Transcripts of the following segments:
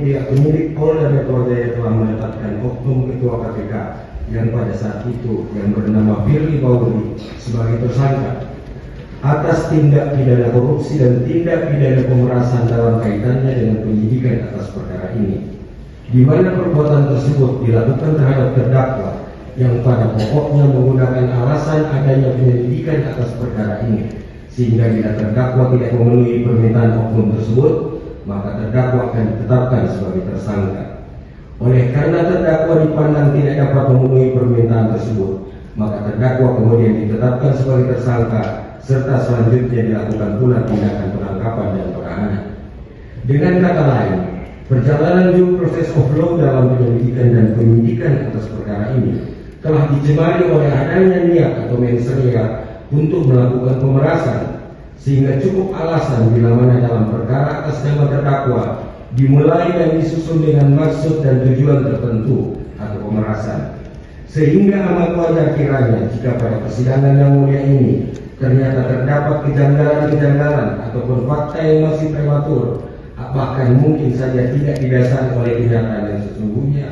pihak penyidik Polda Metro Jaya telah menetapkan oknum Ketua KPK yang pada saat itu yang bernama Firly Bahuri sebagai tersangka atas tindak pidana korupsi dan tindak pidana pemerasan dalam kaitannya dengan penyidikan atas perkara ini, di mana perbuatan tersebut dilakukan terhadap terdakwa yang pada pokoknya menggunakan alasan adanya penyelidikan atas perkara ini, sehingga bila terdakwa tidak memenuhi permintaan oknum tersebut, maka terdakwa akan ditetapkan sebagai tersangka. Oleh karena terdakwa dipandang tidak dapat memenuhi permintaan tersebut, maka terdakwa kemudian ditetapkan sebagai tersangka, serta selanjutnya dilakukan pula tindakan penangkapan dan penahanan. Dengan kata lain, perjalanan due process of law dalam penyelidikan dan penyidikan atas perkara ini telah dicemari oleh adanya niat atau mensrea untuk melakukan pemerasan, sehingga cukup alasan bila mana dalam perkara atas nama terdakwa dimulai dan disusun dengan maksud dan tujuan tertentu atau pemerasan, sehingga amat wajar kiranya jika pada persidangan yang mulia ini ternyata terdapat kejanggalan-kejanggalan ataupun fakta yang masih prematur, bahkan mungkin saja tidak didasari oleh kenyataan yang sesungguhnya,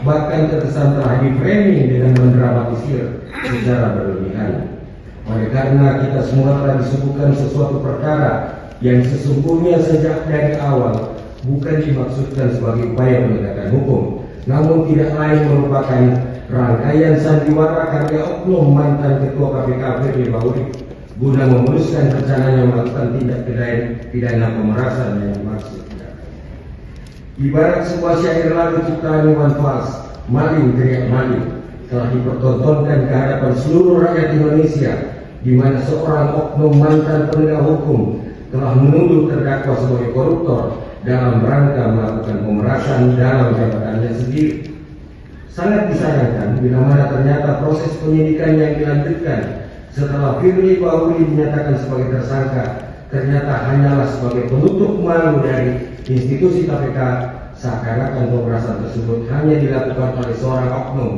bahkan terkesan telah di-framing dengan mendramatisir secara berlebihan. Oleh karena kita semua telah disuguhkan sesuatu perkara yang sesungguhnya sejak dari awal bukan dimaksudkan sebagai upaya penegakan hukum, namun tidak lain merupakan rangkaian sandiwara karya oknum mantan Ketua KPK Firly Bahuri guna memuluskan rencananya melakukan tindak pidana pemerasan yang dimaksud. Ibarat sebuah syair lagu ciptaan Iwan Fals, "Maling teriak maling," telah dipertontonkan ke hadapan seluruh rakyat Indonesia, di mana seorang oknum mantan penegak hukum telah menuduh terdakwa sebagai koruptor dalam rangka melakukan pemerasan dalam jabatannya sendiri. Sangat disayangkan bila mana ternyata proses penyidikan yang dilanjutkan setelah Firly Bahuri dinyatakan sebagai tersangka ternyata hanyalah sebagai penutup malu dari institusi KPK, seakan-akan pemerasan tersebut hanya dilakukan oleh seorang oknum